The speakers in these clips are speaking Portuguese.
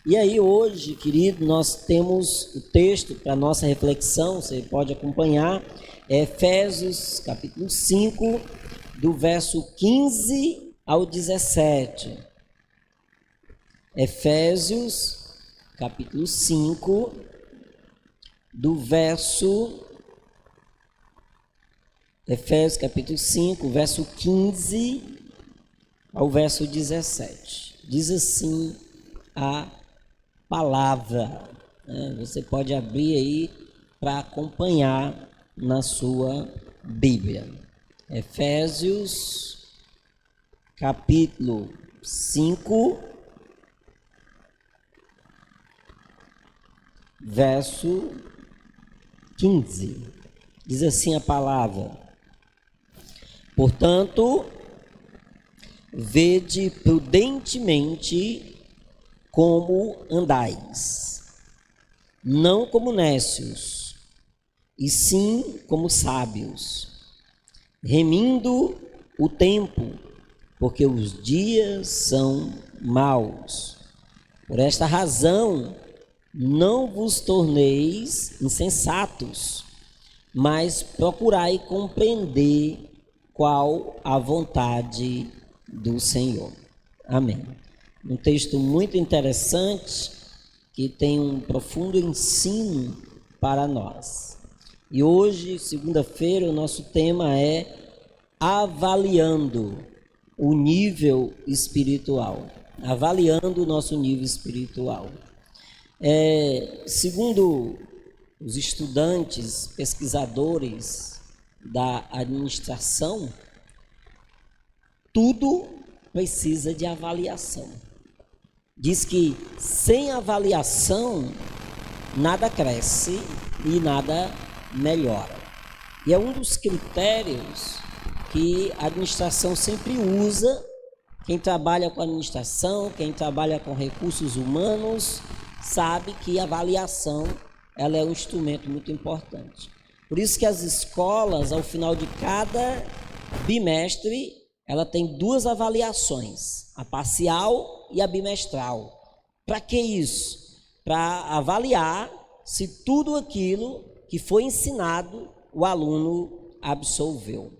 E aí hoje, querido, nós temos o texto para nossa reflexão, você pode acompanhar, Efésios capítulo 5, do verso 15 ao 17. Efésios capítulo 5, do verso... Efésios capítulo 5, verso 15 ao verso 17. Diz assim a palavra. Você pode abrir aí para acompanhar na sua Bíblia. Efésios capítulo 5, verso 15. Diz assim a palavra: portanto, vede prudentemente como andais, não como nécios, e sim como sábios, remindo o tempo, porque os dias são maus. Por esta razão, não vos torneis insensatos, mas procurai compreender qual a vontade do Senhor. Amém. Um texto muito interessante que tem um profundo ensino para nós. E hoje, segunda-feira, o nosso tema é avaliando o nível espiritual. Avaliando o nosso nível espiritual. Segundo os estudantes, pesquisadores da administração, tudo precisa de avaliação. Diz que sem avaliação nada cresce e nada melhora. E é um dos critérios que a administração sempre usa. Quem trabalha com administração, quem trabalha com recursos humanos, sabe que a avaliação ela é um instrumento muito importante. Por isso que as escolas, ao final de cada bimestre, ela tem duas avaliações, a parcial e a bimestral. Para que isso? Para avaliar se tudo aquilo que foi ensinado o aluno absolveu.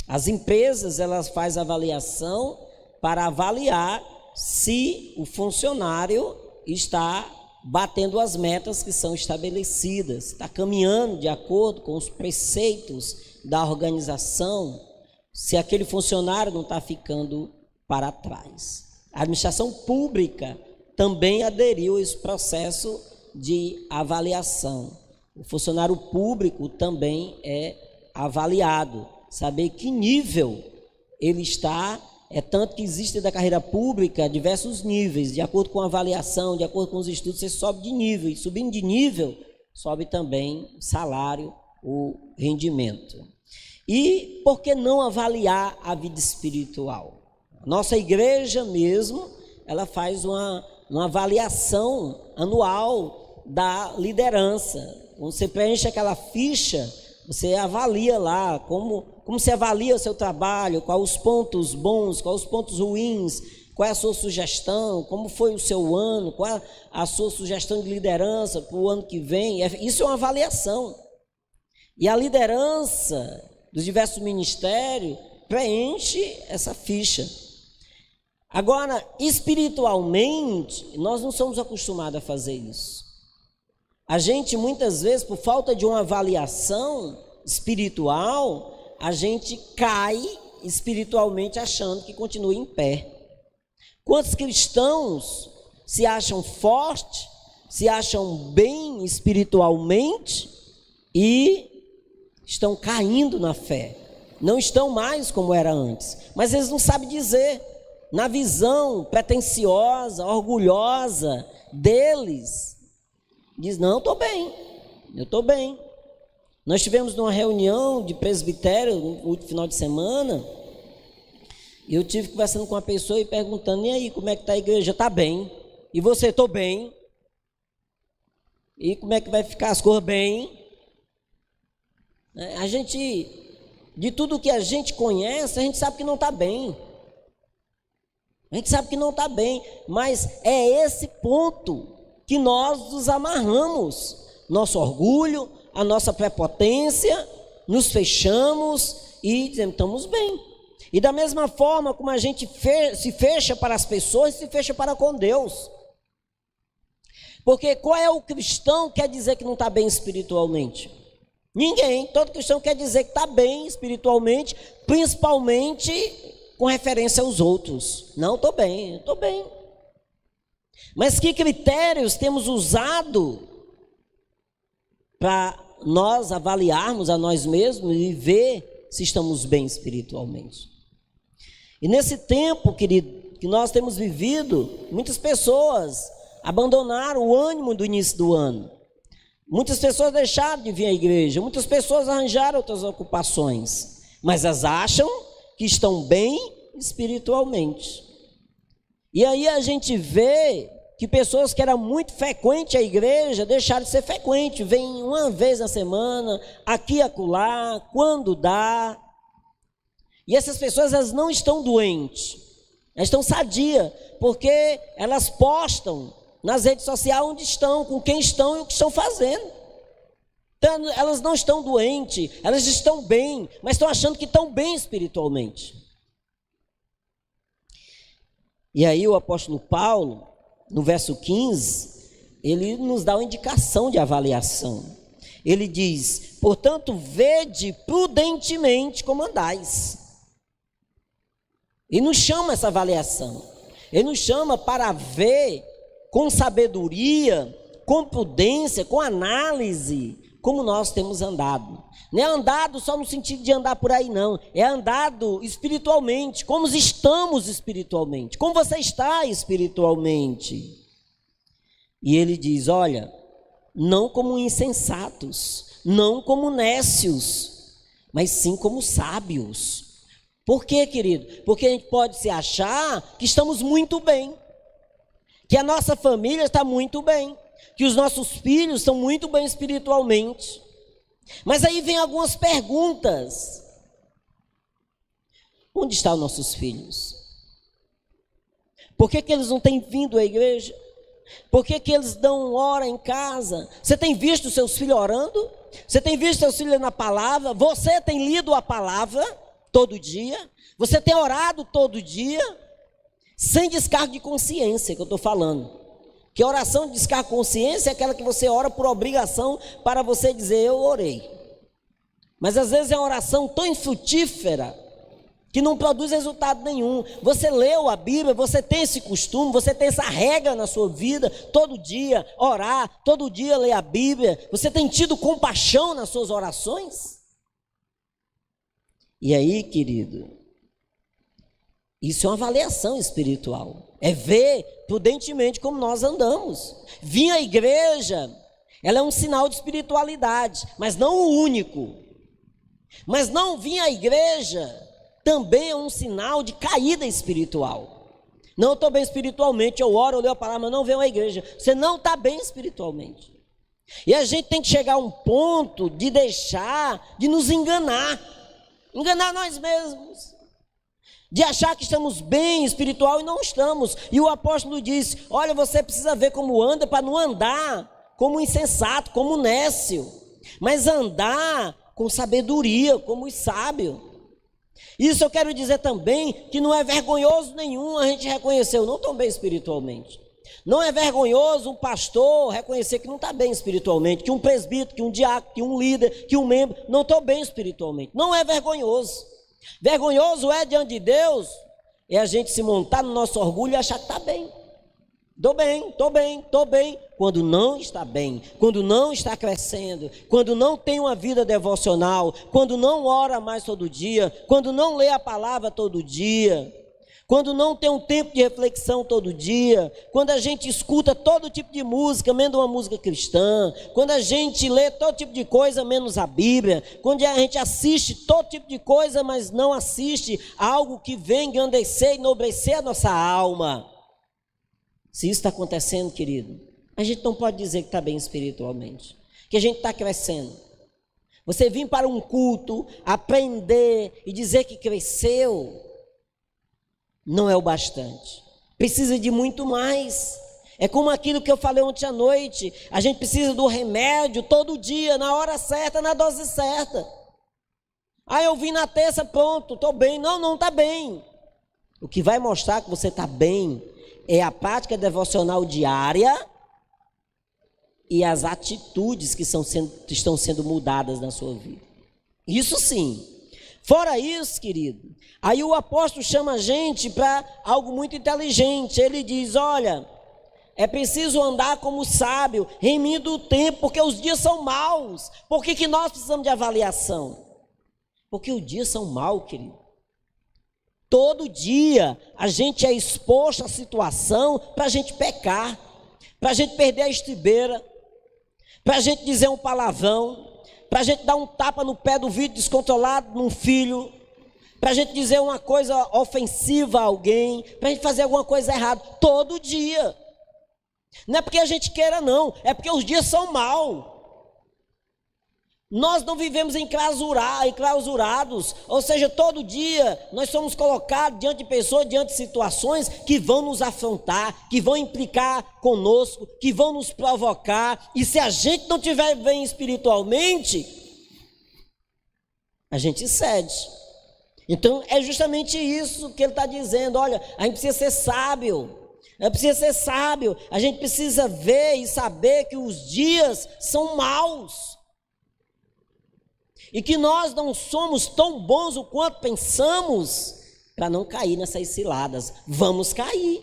As empresas, elas fazem avaliação para avaliar se o funcionário está batendo as metas que são estabelecidas, está caminhando de acordo com os preceitos da organização, se aquele funcionário não está ficando para trás. A administração pública também aderiu a esse processo de avaliação. O funcionário público também é avaliado, saber que nível ele está. É tanto que existe da carreira pública diversos níveis, de acordo com a avaliação, de acordo com os estudos, você sobe de nível, e subindo de nível, sobe também o salário, o rendimento. E por que não avaliar a vida espiritual? Nossa igreja mesmo, ela faz uma avaliação anual da liderança. Quando você preenche aquela ficha, você avalia lá como você avalia o seu trabalho, quais os pontos bons, quais os pontos ruins, qual é a sua sugestão, como foi o seu ano, qual é a sua sugestão de liderança para o ano que vem. Isso é uma avaliação. E a liderança dos diversos ministérios preenche essa ficha. Agora, espiritualmente, nós não somos acostumados a fazer isso. A gente, muitas vezes, por falta de uma avaliação espiritual, a gente cai espiritualmente achando que continua em pé. Quantos cristãos se acham fortes, se acham bem espiritualmente e estão caindo na fé? Não estão mais como era antes, mas eles não sabem dizer. Na visão pretensiosa, orgulhosa deles, diz: não, eu estou bem. Nós tivemos numa reunião de presbitério no último final de semana, e eu tive conversando com uma pessoa e perguntando: e aí, como é que está a igreja? Está bem. E você? Estou bem. E como é que vai ficar as coisas? Bem. A gente, de tudo que a gente conhece, a gente sabe que não está bem. A gente sabe que não está bem, mas é esse ponto que nós nos amarramos, nosso orgulho, a nossa prepotência, nos fechamos e dizemos, estamos bem. E da mesma forma como a gente se fecha para as pessoas, se fecha para com Deus. Porque qual é o cristão que quer dizer que não está bem espiritualmente? Ninguém. Todo cristão quer dizer que está bem espiritualmente, principalmente com referência aos outros. Não, estou bem, estou bem. Mas que critérios temos usado para nós avaliarmos a nós mesmos e ver se estamos bem espiritualmente? E nesse tempo, querido, que nós temos vivido, muitas pessoas abandonaram o ânimo do início do ano. Muitas pessoas deixaram de vir à igreja, muitas pessoas arranjaram outras ocupações, mas elas acham que estão bem espiritualmente. E aí a gente vê que pessoas que eram muito frequentes à igreja deixaram de ser frequentes, vêm uma vez na semana, aqui e acolá, quando dá. E essas pessoas, elas não estão doentes, elas estão sadias, porque elas postam nas redes sociais onde estão, com quem estão e o que estão fazendo. Então, elas não estão doentes, elas estão bem, mas estão achando que estão bem espiritualmente. E aí o apóstolo Paulo, no verso 15, ele nos dá uma indicação de avaliação. Ele diz, portanto, vede prudentemente como andais. Ele nos chama essa avaliação. Ele nos chama para ver com sabedoria, com prudência, com análise, como nós temos andado. Não é andado só no sentido de andar por aí, não. É andado espiritualmente, como estamos espiritualmente, como você está espiritualmente. E ele diz, olha, não como insensatos, não como nécios, mas sim como sábios. Por quê, querido? Porque a gente pode se achar que estamos muito bem, que a nossa família está muito bem, que os nossos filhos estão muito bem espiritualmente. Mas aí vem algumas perguntas. Onde estão os nossos filhos? Por que eles não têm vindo à igreja? Por que eles não oram em casa? Você tem visto seus filhos orando? Você tem visto seus filhos na palavra? Você tem lido a palavra todo dia? Você tem orado todo dia? Sem descargo de consciência, que eu estou falando. Que oração de descargo de consciência é aquela que você ora por obrigação para você dizer, eu orei. Mas às vezes é uma oração tão infrutífera que não produz resultado nenhum. Você leu a Bíblia, você tem esse costume, você tem essa regra na sua vida, todo dia orar, todo dia ler a Bíblia. Você tem tido compaixão nas suas orações? E aí, querido, isso é uma avaliação espiritual. É ver prudentemente como nós andamos. Vir à igreja, ela é um sinal de espiritualidade, mas não o único. Mas não vir à igreja também é um sinal de caída espiritual. Não, eu estou bem espiritualmente, eu oro, eu leio a palavra, mas não venho à igreja. Você não está bem espiritualmente. E a gente tem que chegar a um ponto de deixar de nos enganar nós mesmos, de achar que estamos bem espiritual e não estamos. E o apóstolo disse, olha, você precisa ver como anda para não andar como insensato, como nécio, mas andar com sabedoria, como os sábios. Isso eu quero dizer também que não é vergonhoso nenhum a gente reconhecer, eu não estou bem espiritualmente. Não é vergonhoso um pastor reconhecer que não está bem espiritualmente, que um presbítero, que um diácono, que um líder, que um membro, não estou bem espiritualmente. Não é vergonhoso. Vergonhoso é diante de Deus, é a gente se montar no nosso orgulho e achar que está bem. Estou bem, quando não está bem, quando não está crescendo, quando não tem uma vida devocional, quando não ora mais todo dia, quando não lê a palavra todo dia, quando não tem um tempo de reflexão todo dia, quando a gente escuta todo tipo de música, menos uma música cristã, quando a gente lê todo tipo de coisa, menos a Bíblia, quando a gente assiste todo tipo de coisa, mas não assiste algo que vem engrandecer e enobrecer a nossa alma. Se isso está acontecendo, querido, a gente não pode dizer que está bem espiritualmente, que a gente está crescendo. Você vir para um culto, aprender e dizer que cresceu, não é o bastante. Precisa de muito mais. É como aquilo que eu falei ontem à noite, a gente precisa do remédio todo dia, na hora certa, na dose certa. Ah, eu vim na terça, pronto, estou bem. Não, não está bem. O que vai mostrar que você está bem é a prática devocional diária e as atitudes que estão sendo mudadas na sua vida. Isso sim. Fora isso, querido, aí o apóstolo chama a gente para algo muito inteligente. Ele diz, olha, é preciso andar como sábio, remindo o tempo, porque os dias são maus. Por que nós precisamos de avaliação? Porque os dias são maus, querido. Todo dia a gente é exposto à situação para a gente pecar, para a gente perder a estribeira, para a gente dizer um palavrão, para a gente dar um tapa no pé do vidro descontrolado num filho, para a gente dizer uma coisa ofensiva a alguém, para a gente fazer alguma coisa errada, todo dia. Não é porque a gente queira não, é porque os dias são maus. Nós não vivemos enclausurados, ou seja, todo dia nós somos colocados diante de pessoas, diante de situações que vão nos afrontar, que vão implicar conosco, que vão nos provocar, e se a gente não estiver bem espiritualmente, a gente cede. Então é justamente isso que ele está dizendo, olha, a gente precisa ser sábio, a gente precisa ver e saber que os dias são maus, e que nós não somos tão bons o quanto pensamos para não cair nessas ciladas. Vamos cair.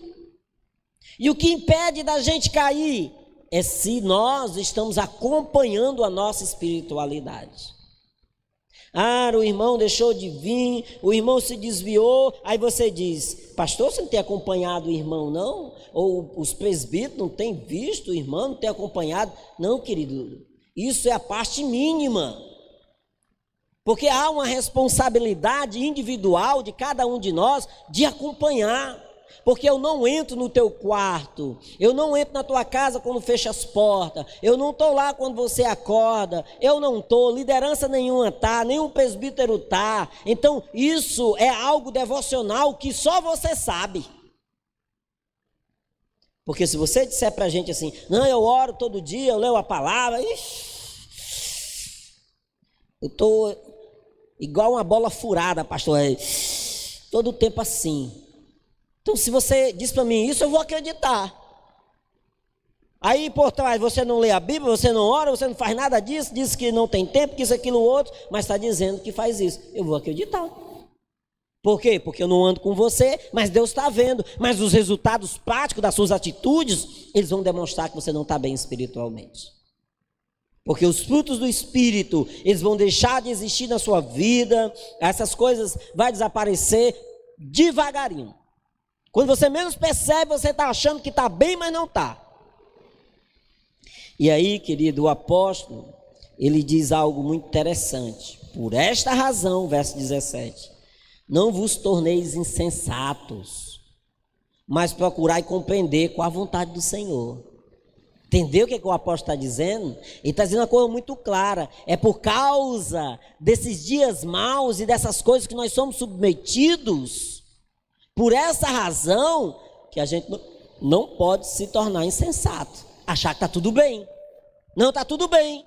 E o que impede da gente cair é se nós estamos acompanhando a nossa espiritualidade. Ah, o irmão deixou de vir, o irmão se desviou, aí você diz, pastor, você não tem acompanhado o irmão não? Ou os presbíteros não têm visto o irmão, não tem acompanhado? Não, querido, isso é a parte mínima. Porque há uma responsabilidade individual de cada um de nós de acompanhar. Porque eu não entro no teu quarto, eu não entro na tua casa quando fecha as portas, eu não estou lá quando você acorda, eu não estou, liderança nenhuma está, nenhum presbítero está. Então isso é algo devocional que só você sabe. Porque se você disser para a gente assim, não, eu oro todo dia, eu leio a palavra, eu estou igual uma bola furada, pastor, todo o tempo assim. Então se você diz para mim isso, eu vou acreditar. Aí por trás você não lê a Bíblia, você não ora, você não faz nada disso, diz que não tem tempo, que isso, aquilo, outro, mas está dizendo que faz isso, eu vou acreditar. Por quê? Porque eu não ando com você, mas Deus está vendo, mas os resultados práticos das suas atitudes, eles vão demonstrar que você não está bem espiritualmente. Porque os frutos do Espírito, eles vão deixar de existir na sua vida, essas coisas vão desaparecer devagarinho. Quando você menos percebe, você está achando que está bem, mas não está. E aí, querido, o apóstolo, ele diz algo muito interessante. Por esta razão, verso 17, não vos torneis insensatos, mas procurai compreender qual a vontade do Senhor. Entendeu o que o apóstolo está dizendo? Ele está dizendo uma coisa muito clara. É por causa desses dias maus e dessas coisas que nós somos submetidos, por essa razão que a gente não pode se tornar insensato, achar que está tudo bem. Não está tudo bem.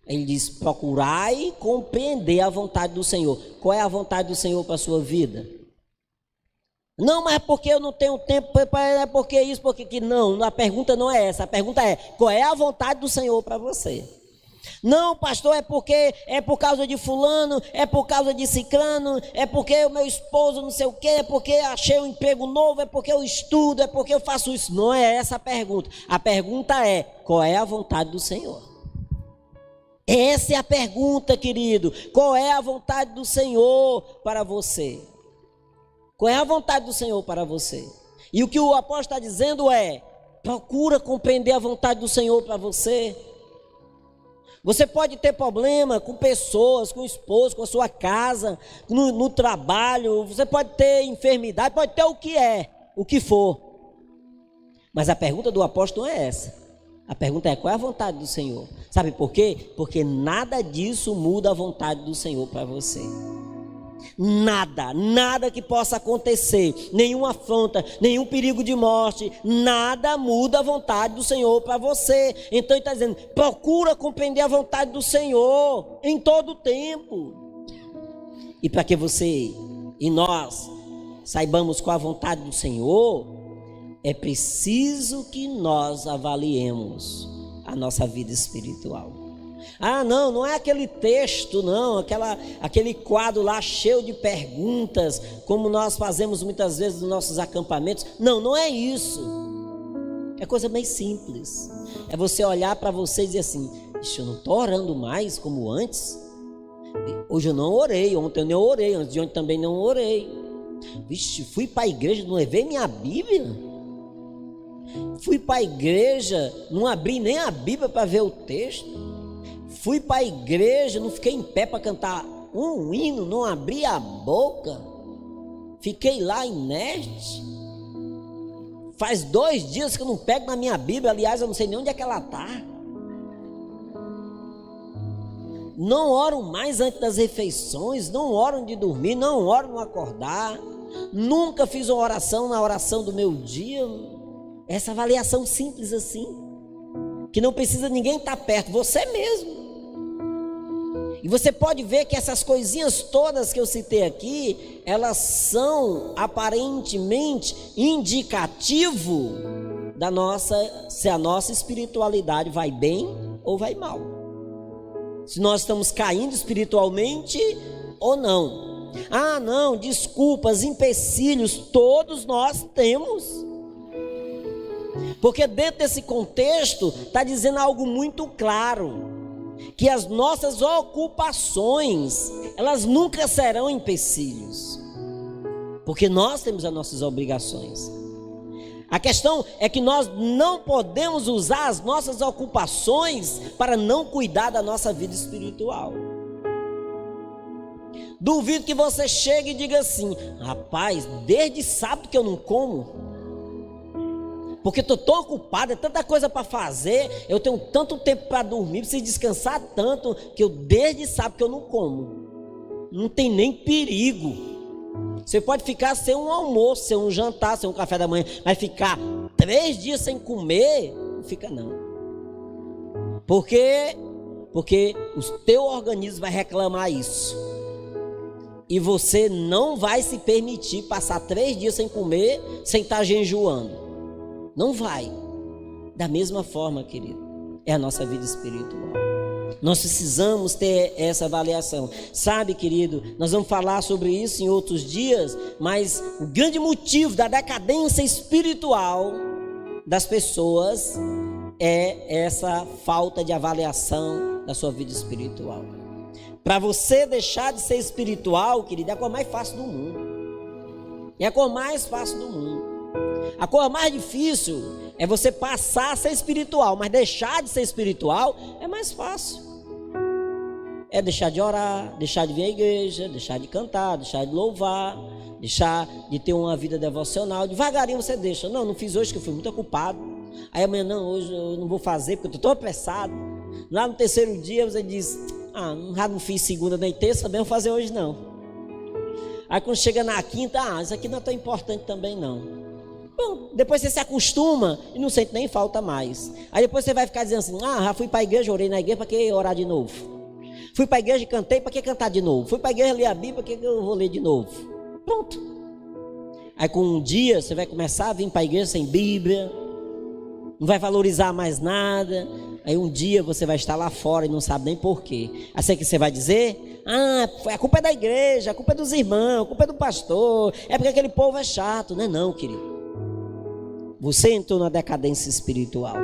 Ele diz, procurai compreender a vontade do Senhor. Qual é a vontade do Senhor para a sua vida? Não, mas é porque eu não tenho tempo, é porque isso, porque que não. A pergunta não é essa, a pergunta é, qual é a vontade do Senhor para você? Não, pastor, é porque é por causa de fulano, é por causa de ciclano, é porque o meu esposo não sei o quê, é porque achei um emprego novo, é porque eu estudo, é porque eu faço isso. Não é essa a pergunta. A pergunta é, qual é a vontade do Senhor? Essa é a pergunta, querido. Qual é a vontade do Senhor para você? Qual é a vontade do Senhor para você? E o que o apóstolo está dizendo é, procura compreender a vontade do Senhor para você. Você pode ter problema com pessoas, com o esposo, com a sua casa, no trabalho, você pode ter enfermidade, pode ter o que for. Mas a pergunta do apóstolo não é essa. A pergunta é, qual é a vontade do Senhor? Sabe por quê? Porque nada disso muda a vontade do Senhor para você. Nada que possa acontecer, nenhuma afronta, nenhum perigo de morte, nada muda a vontade do Senhor para você. Então ele está dizendo, procura compreender a vontade do Senhor em todo o tempo. E para que você e nós saibamos qual a vontade do Senhor, é preciso que nós avaliemos a nossa vida espiritual. Não é aquele texto, não, aquele quadro lá cheio de perguntas, como nós fazemos muitas vezes nos nossos acampamentos. Não é isso. É coisa bem simples. É você olhar para você e dizer assim, eu não estou orando mais como antes. Hoje eu não orei, ontem eu não orei, antes de ontem também não orei. Fui para a igreja, não levei minha Bíblia. Fui para a igreja, não abri nem a Bíblia para ver o texto. Fui para a igreja, não fiquei em pé para cantar um hino, não abri a boca. Fiquei lá inerte. Faz 2 dias que eu não pego na minha Bíblia, aliás, eu não sei nem onde é que ela está. Não oro mais antes das refeições, não oro antes de dormir, não oro no acordar. Nunca fiz uma oração na oração do meu dia. Essa avaliação simples assim, que não precisa ninguém estar perto, você mesmo. E você pode ver que essas coisinhas todas que eu citei aqui, elas são aparentemente indicativo se a nossa espiritualidade vai bem ou vai mal. Se nós estamos caindo espiritualmente ou não. Não, desculpas, empecilhos, todos nós temos. Porque dentro desse contexto está dizendo algo muito claro, que as nossas ocupações, elas nunca serão empecilhos, porque nós temos as nossas obrigações. A questão é que nós não podemos usar as nossas ocupações para não cuidar da nossa vida espiritual. Duvido que você chegue e diga assim, rapaz, desde sábado que eu não como, porque estou tão ocupado, é tanta coisa para fazer, eu tenho tanto tempo para dormir, preciso descansar tanto, que eu desde sábado que eu não como. Não tem nem perigo. Você pode ficar sem um almoço, sem um jantar, sem um café da manhã, mas ficar 3 dias sem comer, não fica não. Porque o teu organismo vai reclamar isso. E você não vai se permitir passar 3 dias sem comer, sem estar jejuando. Não vai. Da mesma forma, querido, é a nossa vida espiritual. Nós precisamos ter essa avaliação. Sabe, querido, nós vamos falar sobre isso em outros dias, mas o grande motivo da decadência espiritual das pessoas é essa falta de avaliação da sua vida espiritual. Para você deixar de ser espiritual, querido, é a coisa mais fácil do mundo. É a coisa mais fácil do mundo. A coisa mais difícil é você passar a ser espiritual, mas deixar de ser espiritual é mais fácil. É deixar de orar, deixar de vir à igreja, deixar de cantar, deixar de louvar, deixar de ter uma vida devocional. Devagarinho você deixa. Não fiz hoje que eu fui muito ocupado. Aí amanhã, hoje eu não vou fazer porque eu estou tão apressado. Lá no 3º dia você diz, já não fiz segunda nem terça, também não vou fazer hoje não. Aí quando chega na quinta, isso aqui não é tão importante também não. Bom, depois você se acostuma e não sente nem falta mais. Aí depois você vai ficar dizendo assim, já fui para a igreja, orei na igreja, para que orar de novo? Fui para a igreja e cantei, para que cantar de novo? Fui para a igreja ler a Bíblia, para que eu vou ler de novo? Pronto. Aí com um dia você vai começar a vir para a igreja sem Bíblia, não vai valorizar mais nada. Aí um dia você vai estar lá fora e não sabe nem porquê. Assim que você vai dizer, a culpa é da igreja, a culpa é dos irmãos, a culpa é do pastor, é porque aquele povo é chato. Não, querido. Você entrou na decadência espiritual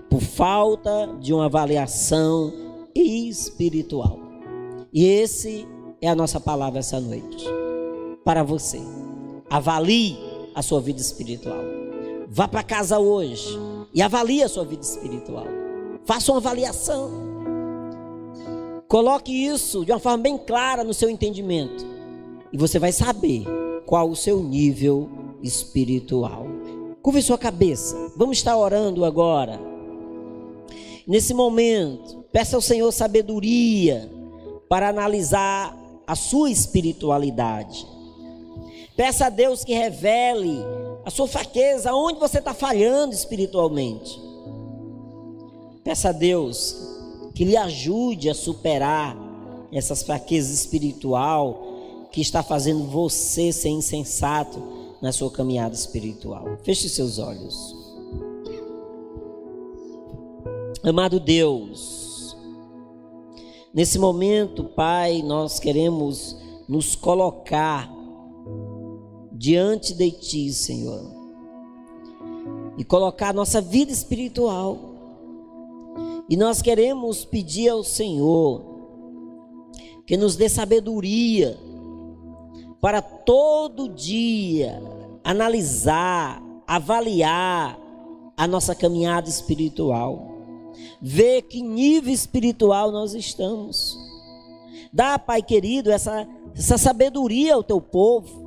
por falta de uma avaliação espiritual. E esse é a nossa palavra essa noite para você. Avalie a sua vida espiritual. Vá para casa hoje e avalie a sua vida espiritual. Faça uma avaliação. Coloque isso de uma forma bem clara no seu entendimento e você vai saber qual o seu nível espiritual. Curve sua cabeça. Vamos estar orando agora. Nesse momento, peça ao Senhor sabedoria para analisar a sua espiritualidade. Peça a Deus que revele a sua fraqueza, onde você está falhando espiritualmente. Peça a Deus que lhe ajude a superar essas fraquezas espiritual que está fazendo você ser insensato na sua caminhada espiritual. Feche seus olhos. Amado Deus, nesse momento, Pai, nós queremos nos colocar diante de Ti, Senhor, e colocar nossa vida espiritual. E nós queremos pedir ao Senhor que nos dê sabedoria para todo dia analisar, avaliar a nossa caminhada espiritual, ver que nível espiritual nós estamos. Dá, Pai querido, essa sabedoria ao Teu povo,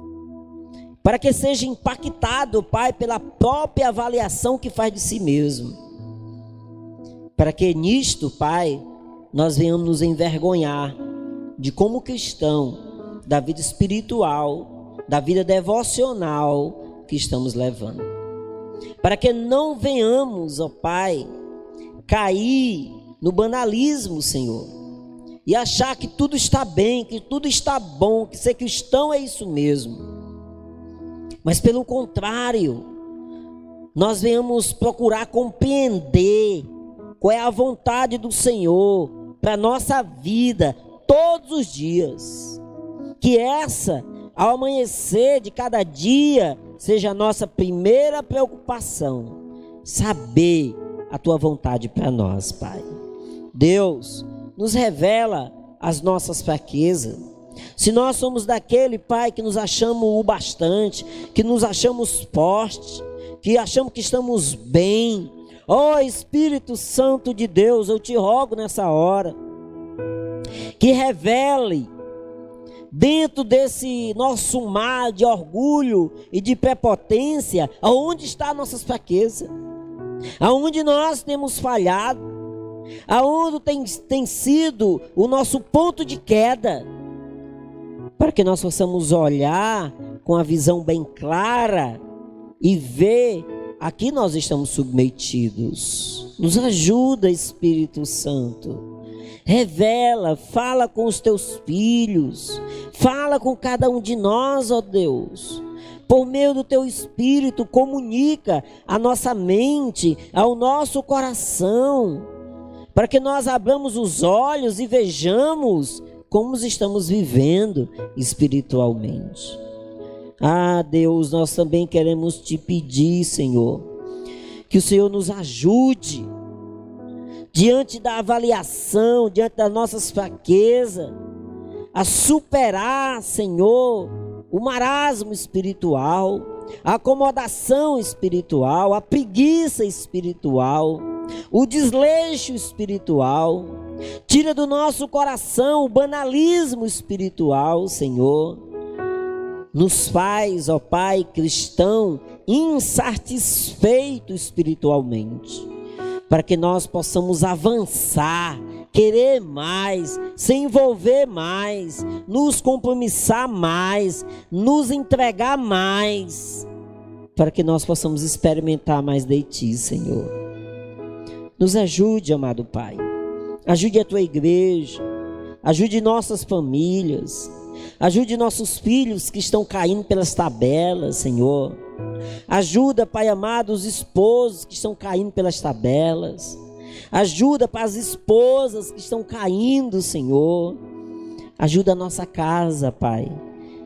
para que seja impactado, Pai, pela própria avaliação que faz de si mesmo, para que nisto, Pai, nós venhamos nos envergonhar de como cristão, da vida espiritual, da vida devocional que estamos levando, para que não venhamos, ó Pai, cair no banalismo, Senhor, e achar que tudo está bem, que tudo está bom, que ser cristão é isso mesmo. Mas pelo contrário, nós venhamos procurar compreender qual é a vontade do Senhor para a nossa vida todos os dias. Que essa, ao amanhecer de cada dia, seja a nossa primeira preocupação, saber a Tua vontade para nós, Pai. Deus, nos revela as nossas fraquezas. Se nós somos daquele, Pai, que nos achamos o bastante, que nos achamos fortes, que achamos que estamos bem, ó Espírito Santo de Deus, eu te rogo nessa hora, que revele dentro desse nosso mar de orgulho e de prepotência, aonde está nossas fraquezas, aonde nós temos falhado, aonde tem sido o nosso ponto de queda, para que nós possamos olhar com a visão bem clara e ver a que nós estamos submetidos. Nos ajuda, Espírito Santo. Revela, fala com os Teus filhos, fala com cada um de nós, ó Deus. Por meio do Teu Espírito, comunica a nossa mente, ao nosso coração, para que nós abramos os olhos e vejamos como estamos vivendo espiritualmente. Ah, Deus, nós também queremos Te pedir, Senhor, que o Senhor nos ajude diante da avaliação, diante das nossas fraquezas, a superar, Senhor, o marasmo espiritual, a acomodação espiritual, a preguiça espiritual, o desleixo espiritual. Tira do nosso coração o banalismo espiritual, Senhor. Nos faz, ó Pai, cristão insatisfeito espiritualmente, para que nós possamos avançar, querer mais, se envolver mais, nos compromissar mais, nos entregar mais, para que nós possamos experimentar mais de Ti, Senhor. Nos ajude, amado Pai. Ajude a Tua igreja, ajude nossas famílias, ajude nossos filhos que estão caindo pelas tabelas, Senhor. Ajuda, Pai amado, os esposos que estão caindo pelas tabelas. Ajuda para as esposas que estão caindo, Senhor. Ajuda a nossa casa, Pai,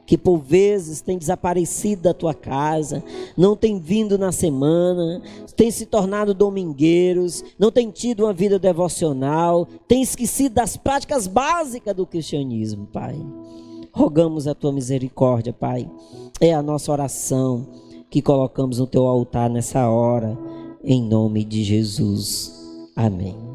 que por vezes tem desaparecido da Tua casa, não tem vindo na semana, tem se tornado domingueiros, não tem tido uma vida devocional, tem esquecido das práticas básicas do cristianismo, Pai. Rogamos a Tua misericórdia, Pai. É a nossa oração que colocamos no Teu altar nessa hora, em nome de Jesus. Amém.